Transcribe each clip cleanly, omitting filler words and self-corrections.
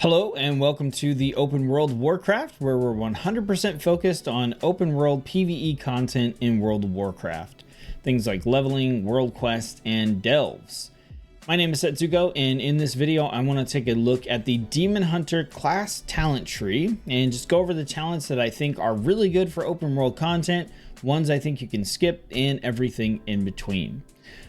Hello and welcome to the open world Warcraft, where we're 100% focused on open world PvE content in World of Warcraft. Things like leveling, world quests, and delves. My name is Setsuko, and in this video I want to take a look at the Demon Hunter class talent tree and just go over the talents that I think are really good for open world content, ones I think you can skip, and everything in between.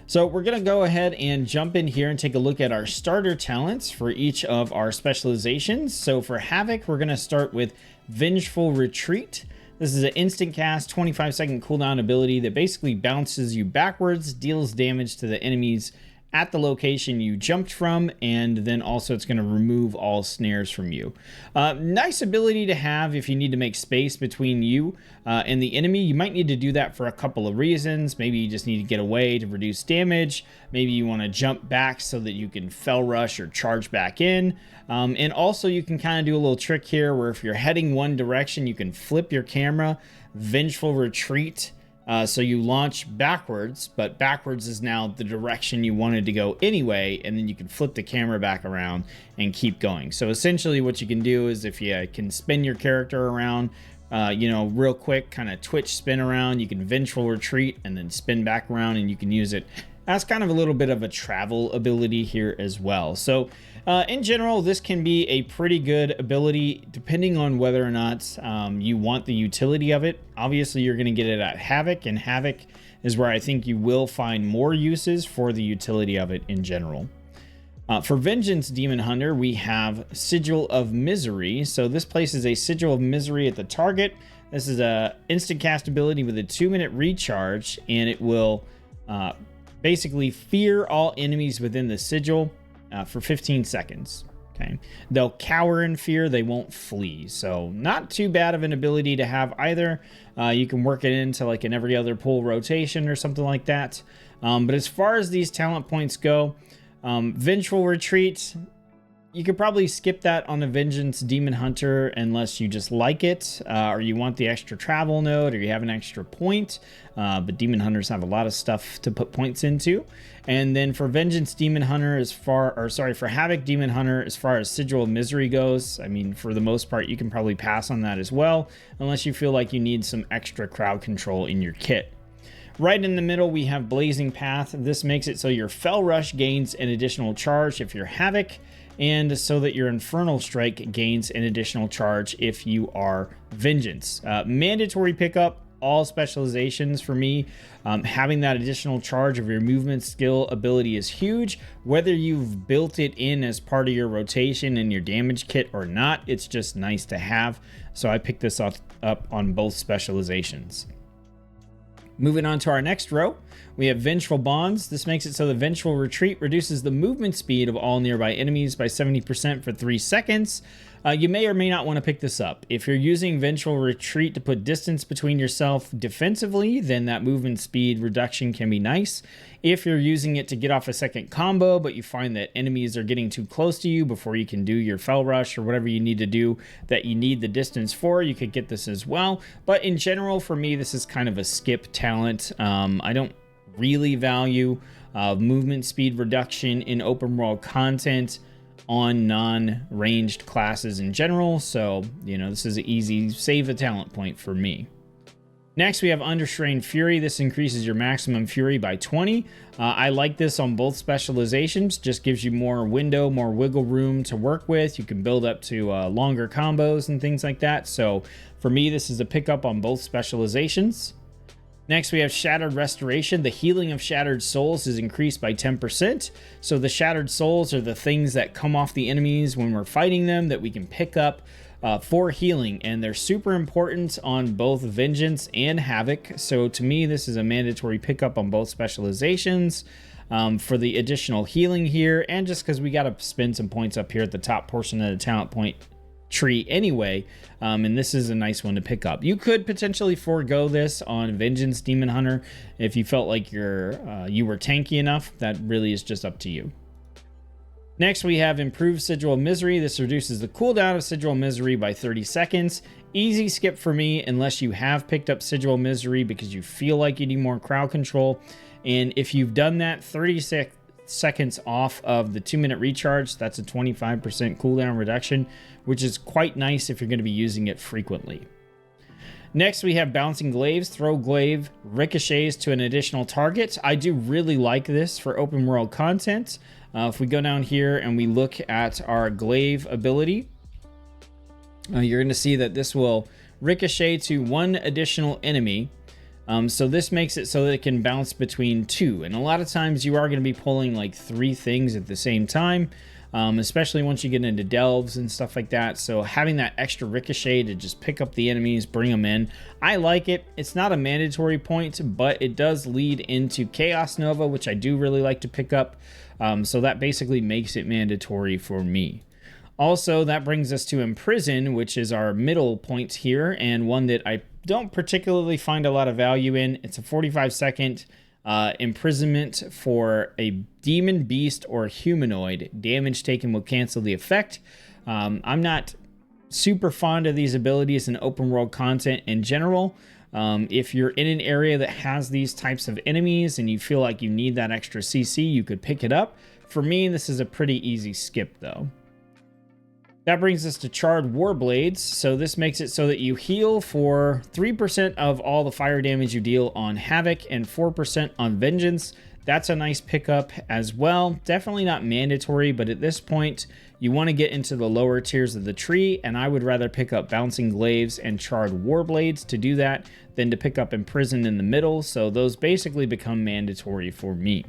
So we're going to go ahead and jump in here and take a look at our starter talents for each of our specializations. So for Havoc, we're going to start with Vengeful Retreat. This is an instant cast, 25-second cooldown ability that basically bounces you backwards, deals damage to the enemies at the location you jumped from, and then also it's going to remove all snares from you. Nice ability to have if you need to make space between you and the enemy. You might need to do that for a couple of reasons. Maybe you just need to get away to reduce damage. Maybe you want to jump back so that you can fell rush or charge back in. And also you can kind of do a little trick here where if you're heading one direction, you can flip your camera, Vengeful Retreat. So you launch backwards, but backwards is now the direction you wanted to go anyway, and then you can flip the camera back around and keep going. So essentially what you can do is if you can spin your character around, real quick, kind of twitch spin around, you can Vengeful Retreat and then spin back around, and you can use it as kind of a little bit of a travel ability here as well. So in general, this can be a pretty good ability depending on whether or not you want the utility of it. Obviously, you're going to get it at Havoc, and Havoc is where I think you will find more uses for the utility of it in general. For Vengeance Demon Hunter, we have Sigil of Misery. So this places a Sigil of Misery at the target. This is a instant cast ability with a 2-minute recharge, and it will basically fear all enemies within the sigil for 15 seconds. Okay, they'll cower in fear, they won't flee. So not too bad of an ability to have either. You can work it into like an every other pull rotation or something like that. But as far as these talent points go, Vengeful Retreat, you could probably skip that on a Vengeance Demon Hunter unless you just like it, or you want the extra travel node, or you have an extra point. But Demon Hunters have a lot of stuff to put points into. And then for Vengeance Demon Hunter, for Havoc Demon Hunter, as far as Sigil of Misery goes, I mean, for the most part, you can probably pass on that as well, unless you feel like you need some extra crowd control in your kit. Right in the middle, we have Blazing Path. This makes it so your Fell Rush gains an additional charge if you're Havoc, and so that your Infernal Strike gains an additional charge if you are Vengeance. Mandatory pickup, all specializations for me. Having that additional charge of your movement skill ability is huge. Whether you've built it in as part of your rotation in your damage kit or not, it's just nice to have. So I picked this up on both specializations. Moving on to our next row, we have Vengeful Bonds. This makes it so the Vengeful Retreat reduces the movement speed of all nearby enemies by 70% for 3 seconds. You may or may not want to pick this up. If you're using Vengeful Retreat to put distance between yourself defensively, then that movement speed reduction can be nice. If you're using it to get off a second combo, but you find that enemies are getting too close to you before you can do your Fell Rush or whatever you need to do that you need the distance for, you could get this as well. But in general, for me, this is kind of a skip talent. I don't really value movement speed reduction in open world content on non-ranged classes in general, so this is an easy save a talent point for me. Next, we have Understrained Fury. This increases your maximum fury by 20. I like this on both specializations. Just gives you more window, more wiggle room to work with. You can build up to longer combos and things like that. So for me, this is a pickup on both specializations. Next, we have Shattered Restoration. The healing of Shattered Souls is increased by 10%. So the Shattered Souls are the things that come off the enemies when we're fighting them that we can pick up for healing. And they're super important on both Vengeance and Havoc. So to me, this is a mandatory pickup on both specializations for the additional healing here. And just because we got to spend some points up here at the top portion of the talent point tree anyway, and this is a nice one to pick up. You could potentially forego this on Vengeance Demon Hunter if you felt like you were tanky enough. That really is just up to you. Next, we have Improved Sigil of Misery. This reduces the cooldown of Sigil of Misery by 30 seconds. Easy skip for me unless you have picked up Sigil of Misery because you feel like you need more crowd control. And if you've done that, 30 seconds off of the 2-minute recharge. That's a 25% cooldown reduction, which is quite nice if you're going to be using it frequently. Next, we have Bouncing Glaives. Throw glaive ricochets to an additional target. I do really like this for open world content. If we go down here and we look at our glaive ability, you're going to see that this will ricochet to one additional enemy. So this makes it so that it can bounce between 2. And a lot of times you are going to be pulling like 3 things at the same time, especially once you get into delves and stuff like that. So having that extra ricochet to just pick up the enemies, bring them in, I like it. It's not a mandatory point, but it does lead into Chaos Nova, which I do really like to pick up. So that basically makes it mandatory for me. Also, that brings us to Imprison, which is our middle point here, and one that I don't particularly find a lot of value in. It's a 45-second imprisonment for a demon, beast, or humanoid. Damage taken will cancel the effect. I'm not super fond of these abilities in open world content in general. If you're in an area that has these types of enemies and you feel like you need that extra CC, you could pick it up. For me, this is a pretty easy skip though. That brings us to Charred Warblades. So this makes it so that you heal for 3% of all the fire damage you deal on Havoc and 4% on Vengeance. That's a nice pickup as well. Definitely not mandatory, but at this point, you want to get into the lower tiers of the tree, and I would rather pick up Bouncing Glaives and Charred Warblades to do that than to pick up Imprisoned in the middle, so those basically become mandatory for me.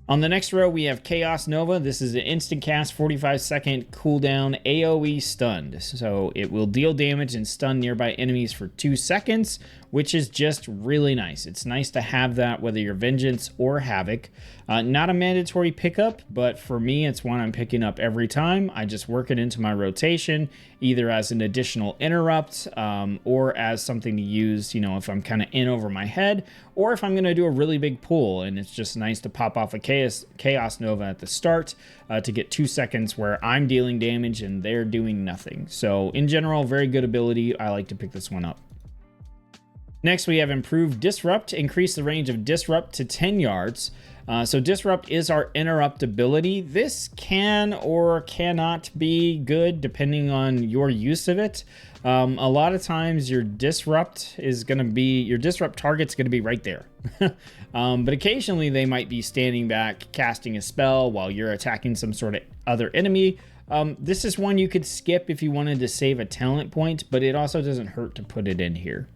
On the next row, we have Chaos Nova. This is an instant cast, 45-second cooldown, AoE stunned. So it will deal damage and stun nearby enemies for 2 seconds, which is just really nice. It's nice to have that whether you're Vengeance or Havoc. Not a mandatory pickup, but for me, it's one I'm picking up every time. I just work it into my rotation, either as an additional interrupt or as something to use, you know, if I'm kind of in over my head, or if I'm going to do a really big pull, and it's just nice to pop off a Chaos Nova at the start to get 2 seconds where I'm dealing damage and they're doing nothing. So in general, very good ability. I like to pick this one up. Next, we have Improved Disrupt. Increase the range of Disrupt to 10 yards. So Disrupt is our interrupt ability. This can or cannot be good depending on your use of it. A lot of times your Disrupt target's going to be right there. But occasionally they might be standing back, casting a spell while you're attacking some sort of other enemy. This is one you could skip if you wanted to save a talent point, but it also doesn't hurt to put it in here.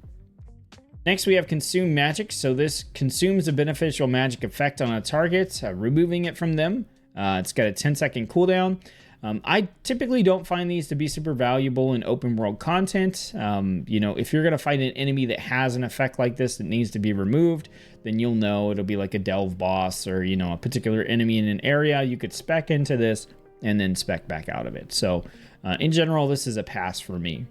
Next, we have Consume Magic. So this consumes a beneficial magic effect on a target, removing it from them. It's got a 10-second cooldown. I typically don't find these to be super valuable in open world content. You know, if you're going to fight an enemy that has an effect like this that needs to be removed, then you'll know it'll be like a delve boss or, you know, a particular enemy in an area. You could spec into this and then spec back out of it. So in general, this is a pass for me.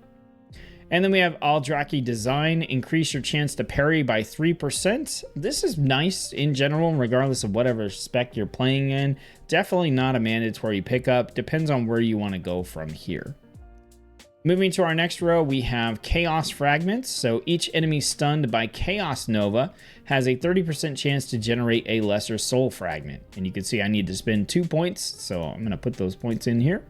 And then we have Aldraki Design. Increase your chance to parry by 3%. This is nice in general, regardless of whatever spec you're playing in. Definitely not a mandatory pickup. Depends on where you want to go from here. Moving to our next row, we have Chaos Fragments. So each enemy stunned by Chaos Nova has a 30% chance to generate a lesser soul fragment. And you can see I need to spend 2 points, so I'm going to put those points in here.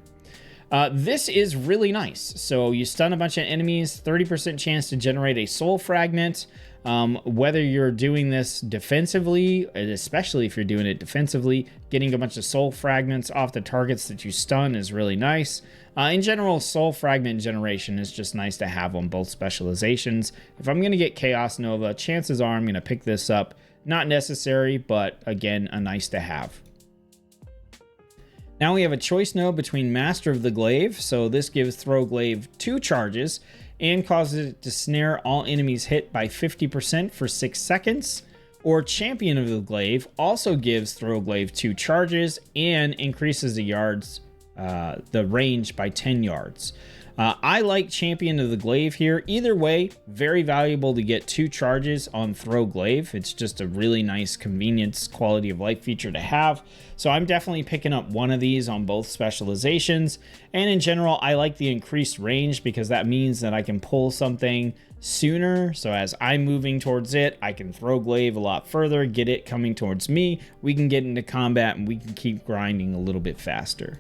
This is really nice. So you stun a bunch of enemies, 30% chance to generate a soul fragment. Whether you're doing this defensively, and especially if you're doing it defensively, getting a bunch of soul fragments off the targets that you stun is really nice. In general, soul fragment generation is just nice to have on both specializations. If I'm going to get Chaos Nova, chances are I'm going to pick this up. Not necessary, but again, a nice to have. Now we have a choice node between Master of the Glaive. So this gives Throw Glaive 2 charges and causes it to snare all enemies hit by 50% for 6 seconds. Or Champion of the Glaive also gives Throw Glaive 2 charges and increases the yards the range by 10 yards. I like Champion of the Glaive here. Either way, very valuable to get 2 charges on Throw Glaive. It's just a really nice convenience quality of life feature to have. So I'm definitely picking up one of these on both specializations. And in general, I like the increased range because that means that I can pull something sooner. So as I'm moving towards it, I can throw Glaive a lot further, get it coming towards me. We can get into combat and we can keep grinding a little bit faster.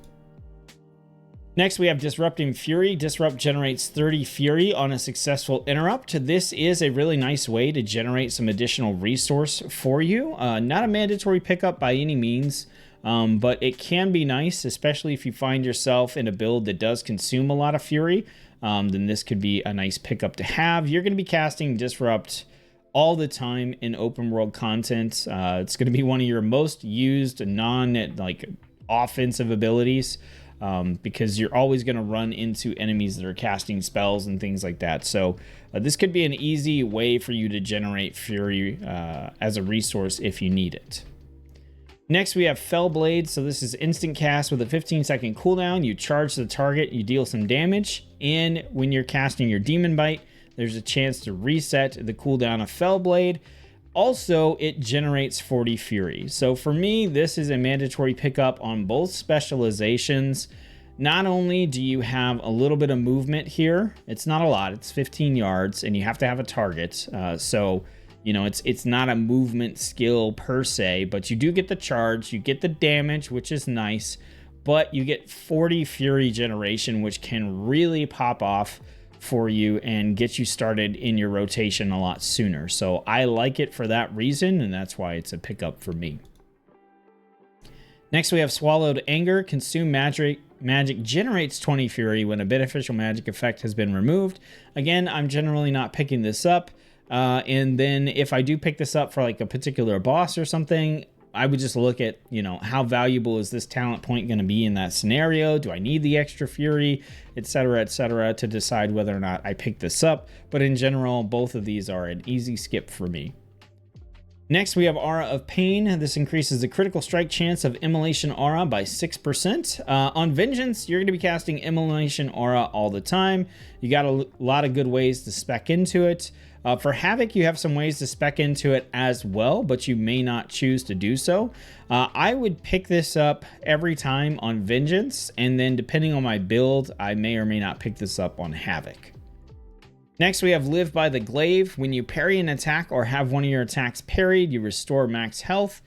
Next, we have Disrupting Fury. Disrupt generates 30 Fury on a successful interrupt. This is a really nice way to generate some additional resource for you. Not a mandatory pickup by any means, but it can be nice, especially if you find yourself in a build that does consume a lot of Fury. Then this could be a nice pickup to have. You're going to be casting Disrupt all the time in open world content. It's going to be one of your most used offensive abilities. Because you're always going to run into enemies that are casting spells and things like that. So this could be an easy way for you to generate Fury as a resource if you need it. Next, we have Fell Blade. So this is instant cast with a 15-second cooldown. You charge the target, you deal some damage, and when you're casting your Demon Bite, there's a chance to reset the cooldown of Fell Blade. Also, it generates 40 Fury. So for me, this is a mandatory pickup on both specializations. Not only do you have a little bit of movement here, it's not a lot, it's 15 yards, and you have to have a target. So, you know, it's not a movement skill per se, but you do get the charge, you get the damage, which is nice, but you get 40 Fury generation, which can really pop off for you and get you started in your rotation a lot sooner. So I like it for that reason, and that's why it's a pickup for me. Next, we have Swallowed Anger. Consume magic generates 20 Fury when a beneficial magic effect has been removed. Again, I'm generally not picking this up. And then if I do pick this up for like a particular boss or something, I would just look at, you know, how valuable is this talent point going to be in that scenario? Do I need the extra Fury, etc., to decide whether or not I pick this up? But in general, both of these are an easy skip for me. Next, we have Aura of Pain. This increases the critical strike chance of Immolation Aura by 6%. On Vengeance, you're going to be casting Immolation Aura all the time. You got a lot of good ways to spec into it. For Havoc, you have some ways to spec into it as well, but you may not choose to do so. I would pick this up every time on Vengeance, and then depending on my build, I may or may not pick this up on Havoc. Next, we have Live by the Glaive. When you parry an attack or have one of your attacks parried, you restore max health,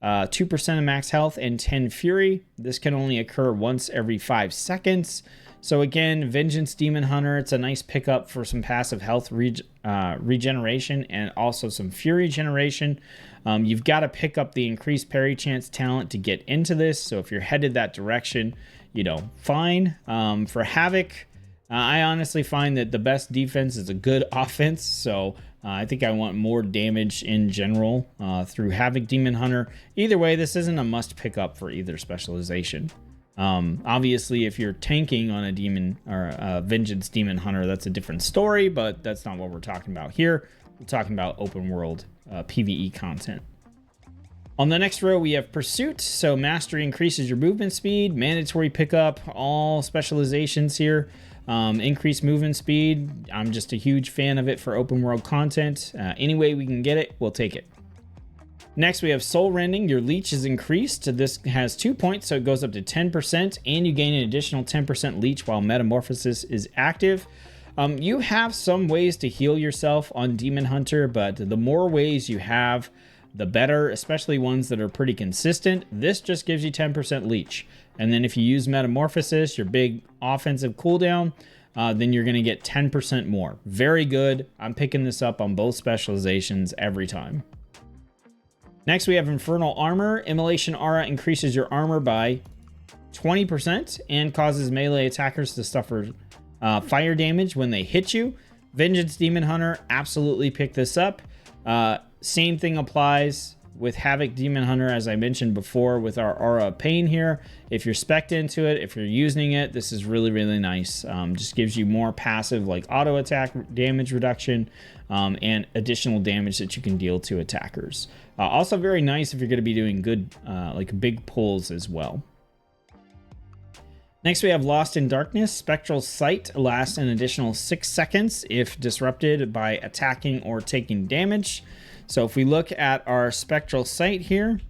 2% of max health, and 10 Fury. This can only occur once every 5 seconds. So again, Vengeance Demon Hunter, it's a nice pickup for some passive health regeneration and also some Fury generation. You've got to pick up the increased parry chance talent to get into this. So if you're headed that direction, you know, fine. For Havoc, I honestly find that the best defense is a good offense. So I think I want more damage in general through Havoc Demon Hunter. Either way, this isn't a must pick up for either specialization. Obviously, if you're tanking on a demon or a Vengeance Demon Hunter, that's a different story, but that's not what we're talking about here. We're talking about open world PvE content. On the next row, we have Pursuit. So Mastery increases your movement speed, mandatory pickup, all specializations here. Increased movement speed. I'm just a huge fan of it for open world content. Any way we can get it, we'll take it. Next, we have Soul Rending. Your leech is increased. This has 2 points, so it goes up to 10%, and you gain an additional 10% leech while Metamorphosis is active. You have some ways to heal yourself on Demon Hunter, but the more ways you have, the better, especially ones that are pretty consistent. This just gives you 10% leech. And then if you use Metamorphosis, your big offensive cooldown, then you're going to get 10% more. Very good. I'm picking this up on both specializations every time. Next, we have Infernal Armor. Immolation Aura increases your armor by 20% and causes melee attackers to suffer fire damage when they hit you. Vengeance Demon Hunter, absolutely pick this up. Same thing applies with Havoc Demon Hunter, as I mentioned before, with our Aura of Pain here. If you're spec'd into it, if you're using it, this is really, really nice. Just gives you more passive, like auto attack damage reduction, and additional damage that you can deal to attackers. Also very nice if you're going to be doing good, like big pulls as well. Next, we have Lost in Darkness. Spectral Sight lasts an additional 6 seconds if disrupted by attacking or taking damage. So if we look at our Spectral Sight here,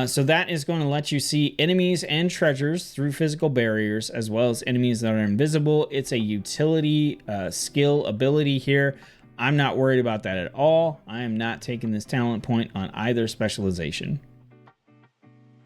so that is going to let you see enemies and treasures through physical barriers, as well as enemies that are invisible. It's a utility skill ability here. I'm not worried about that at all. I am not taking this talent point on either specialization.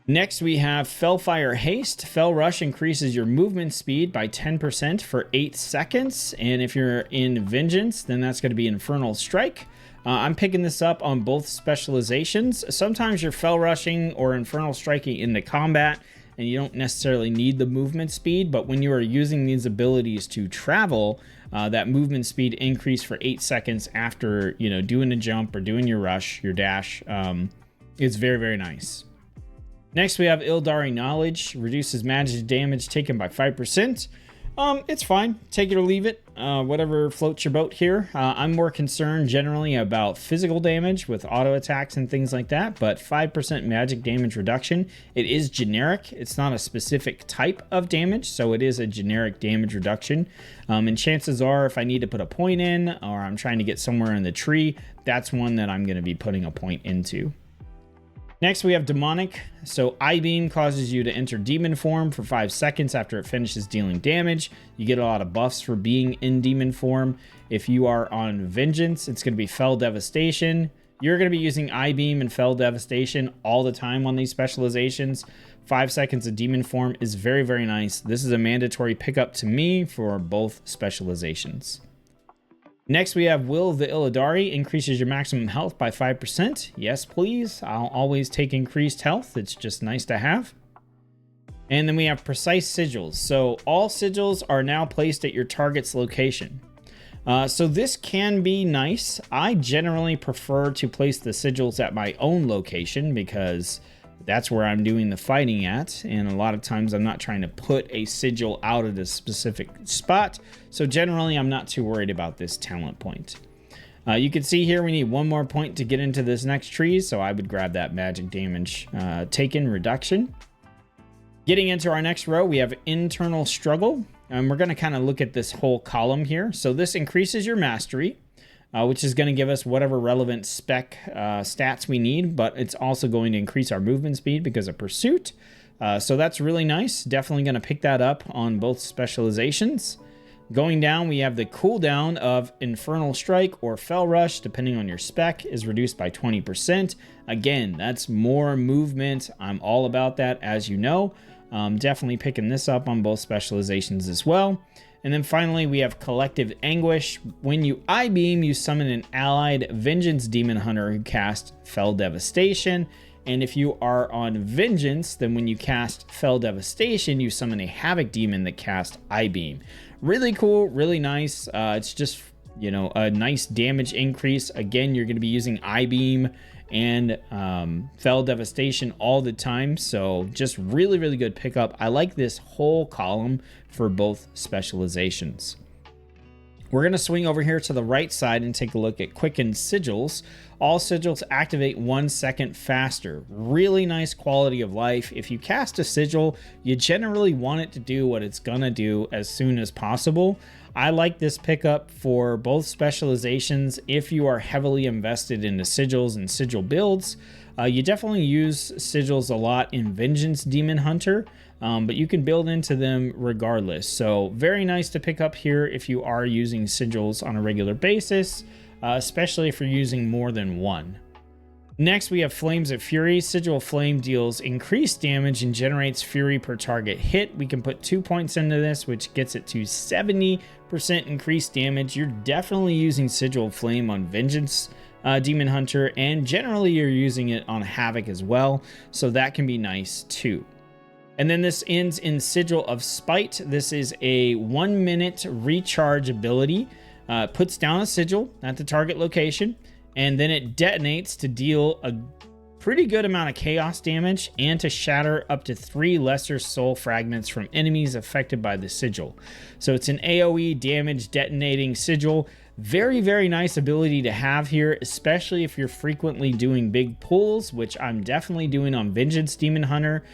Next, we have Fellfire Haste. Fell Rush increases your movement speed by 10% for 8 seconds. And if you're in Vengeance, then that's going to be Infernal Strike. I'm picking this up on both specializations. Sometimes you're Fell Rushing or Infernal Striking into combat, and you don't necessarily need the movement speed. But when you are using these abilities to travel, that movement speed increase for 8 seconds after, doing a jump or doing your rush, your dash, is very, very nice. Next, we have Ildari Knowledge. Reduces magic damage taken by 5%. It's fine. Take it or leave it. Whatever floats your boat here. I'm more concerned generally about physical damage with auto attacks and things like that, but 5% magic damage reduction. It is generic. It's not a specific type of damage, so it is a generic damage reduction. And chances are, if I need to put a point in, or I'm trying to get somewhere in the tree, that's one that I'm going to be putting a point into. Next, we have Demonic. So I-Beam causes you to enter demon form for 5 seconds after it finishes dealing damage. You get a lot of buffs for being in demon form. If you are on Vengeance, it's going to be Fell Devastation. You're going to be using I-Beam and Fell Devastation all the time on these specializations. 5 seconds of demon form is very, very nice. This is a mandatory pickup to me for both specializations. Next, we have Will of the Illidari. Increases your maximum health by 5%. Yes, please. I'll always take increased health. It's just nice to have. And then we have Precise Sigils. So all sigils are now placed at your target's location. So this can be nice. I generally prefer to place the sigils at my own location because that's where I'm doing the fighting at, and a lot of times I'm not trying to put a sigil out at a specific spot, so generally I'm not too worried about this talent point. You can see here we need one more point to get into this next tree, so I would grab that magic damage taken reduction. Getting into our next row, we have Internal Struggle, and we're going to kind of look at this whole column here. So this increases your mastery, which is going to give us whatever relevant spec stats we need, but it's also going to increase our movement speed because of Pursuit. So that's really nice. Definitely going to pick that up on both specializations. Going down, we have the cooldown of Infernal Strike or Fell Rush, depending on your spec, is reduced by 20%. Again, that's more movement. I'm all about that, as you know. Definitely picking this up on both specializations as well. And then finally, we have Collective Anguish. When you I-Beam, you summon an allied Vengeance Demon Hunter who casts Fell Devastation. And if you are on Vengeance, then when you cast Fell Devastation, you summon a Havoc Demon that casts I-Beam. Really cool, really nice. It's just, a nice damage increase. Again, you're going to be using I-Beam and Fell Devastation all the time, so just really, really good pickup. I like this whole column for both specializations. We're going to swing over here to the right side and take a look at Quickened Sigils. All sigils activate 1 second faster. Really nice quality of life. If you cast a sigil, you generally want it to do what it's going to do as soon as possible. I like this pickup for both specializations. If you are heavily invested into sigils and sigil builds, you definitely use sigils a lot in Vengeance Demon Hunter, but you can build into them regardless. So very nice to pick up here if you are using sigils on a regular basis, especially if you're using more than one. Next, we have Flames of Fury. Sigil Flame deals increased damage and generates fury per target hit. We can put 2 points into this, which gets it to 70% increased damage. You're definitely using Sigil Flame on Vengeance Demon Hunter, and generally you're using it on Havoc as well, so that can be nice too. And then this ends in Sigil of Spite. This is a 1 minute recharge ability. Puts down a sigil at the target location, and then it detonates to deal a pretty good amount of chaos damage and to shatter up to 3 lesser soul fragments from enemies affected by the sigil. So it's an AoE damage detonating sigil. Very, very nice ability to have here, especially if you're frequently doing big pulls, which I'm definitely doing on Vengeance Demon Hunter.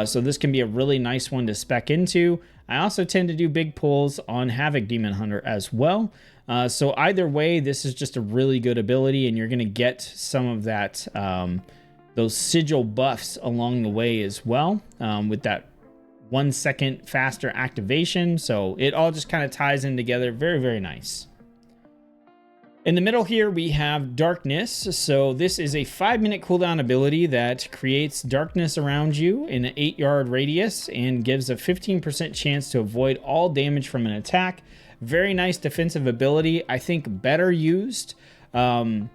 So this can be a really nice one to spec into. I also tend to do big pulls on Havoc Demon Hunter as well. So either way, this is just a really good ability, and you're going to get some of that, those sigil buffs along the way as well, with that 1 second faster activation. So it all just kind of ties in together. Very, very nice. In the middle here, we have Darkness. So this is a 5-minute cooldown ability that creates darkness around you in an 8-yard radius and gives a 15% chance to avoid all damage from an attack. Very nice defensive ability. I think better used in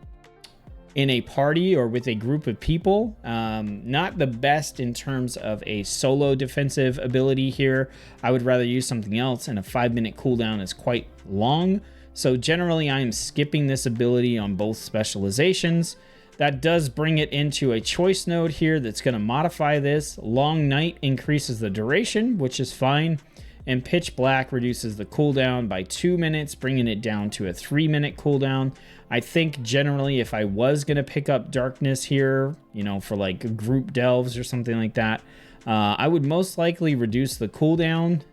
a party or with a group of people. Not the best in terms of a solo defensive ability here. I would rather use something else, and a 5-minute cooldown is quite long. So generally, I am skipping this ability on both specializations. That does bring it into a choice node here that's going to modify this. Long Night increases the duration, which is fine. And Pitch Black reduces the cooldown by 2 minutes, bringing it down to a 3-minute cooldown. I think generally if I was going to pick up Darkness here, you know, for like group delves or something like that, I would most likely reduce the cooldown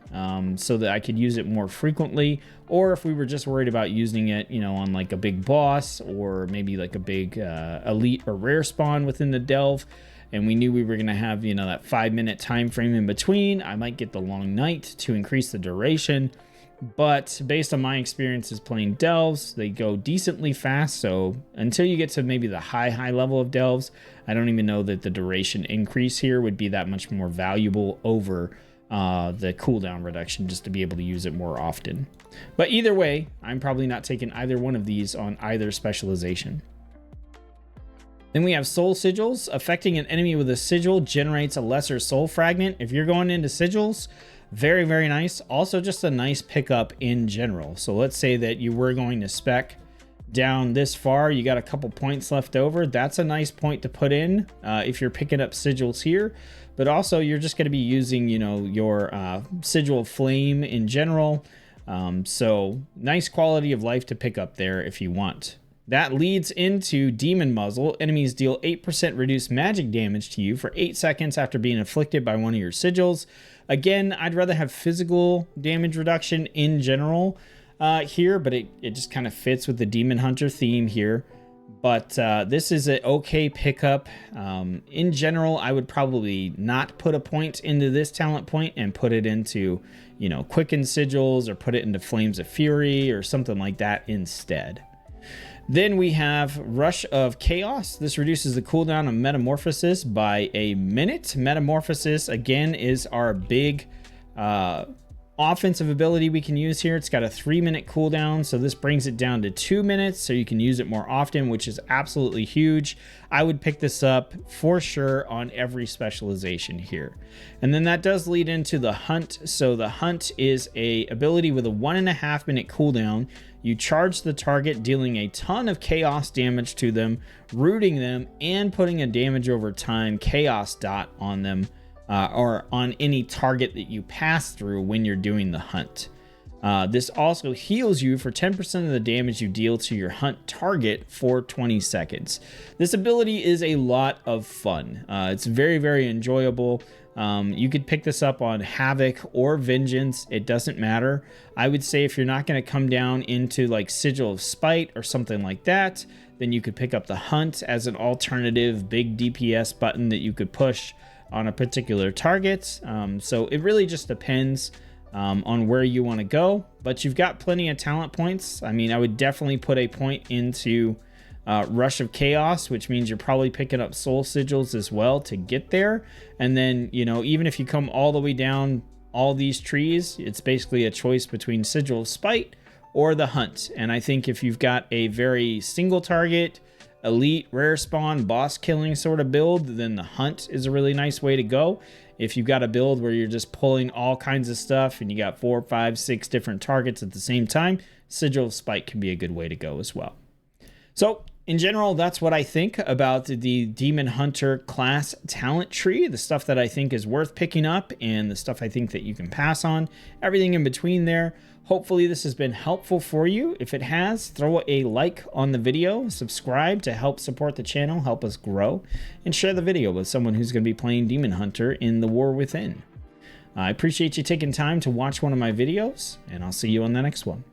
so that I could use it more frequently. Or if we were just worried about using it, you know, on like a big boss or maybe like a big elite or rare spawn within the delve, and we knew we were going to have, you know, that 5-minute time frame in between, I might get the Long Night to increase the duration. But based on my experiences playing delves, they go decently fast. So until you get to maybe the high level of delves, I don't even know that the duration increase here would be that much more valuable over the cooldown reduction, just to be able to use it more often. But either way, I'm probably not taking either one of these on either specialization. Then we have Soul Sigils. Affecting an enemy with a sigil generates a lesser soul fragment. If you're going into sigils, very, very nice. Also just a nice pickup in general. So let's say that you were going to spec down this far, you got a couple points left over. That's a nice point to put in if you're picking up sigils here. But also you're just going to be using, you know, your sigil flame in general. So nice quality of life to pick up there if you want. That leads into Demon Muzzle. Enemies deal 8% reduced magic damage to you for 8 seconds after being afflicted by one of your sigils. Again, I'd rather have physical damage reduction in general here, but it just kind of fits with the Demon Hunter theme here. But this is an okay pickup. In general, I would probably not put a point into this talent point and put it into, you know, Quicken Sigils or put it into Flames of Fury or something like that instead. Then we have Rush of Chaos. This reduces the cooldown of Metamorphosis by a minute. Metamorphosis, again, is our big offensive ability we can use here. It's got a 3-minute cooldown, so this brings it down to 2 minutes, so you can use it more often, which is absolutely huge. I would pick this up for sure on every specialization here. And then that does lead into the Hunt. So the Hunt is a ability with a 1.5-minute cooldown. You charge the target, dealing a ton of chaos damage to them, rooting them, and putting a damage over time chaos dot on them, or on any target that you pass through when you're doing the Hunt. This also heals you for 10% of the damage you deal to your Hunt target for 20 seconds. This ability is a lot of fun. It's very, very enjoyable. You could pick this up on Havoc or Vengeance. It doesn't matter. I would say if you're not going to come down into like Sigil of Spite or something like that, then you could pick up the Hunt as an alternative big DPS button that you could push on a particular target. So it really just depends on where you want to go, but you've got plenty of talent points. I mean, I would definitely put a point into Rush of Chaos, which means you're probably picking up Soul Sigils as well to get there. And then, you know, even if you come all the way down all these trees, it's basically a choice between Sigil of Spite or the Hunt. And I think if you've got a very single target, elite, rare spawn, boss killing sort of build, then the Hunt is a really nice way to go. If you've got a build where you're just pulling all kinds of stuff and you got 4, 5, 6 different targets at the same time, Sigil of Spite can be a good way to go as well. So In general, that's what I think about the Demon Hunter class talent tree, the stuff that I think is worth picking up and the stuff I think that you can pass on, everything in between there. Hopefully this has been helpful for you. If it has, throw a like on the video, subscribe to help support the channel, help us grow, and share the video with someone who's going to be playing Demon Hunter in the War Within. I appreciate you taking time to watch one of my videos, and I'll see you on the next one.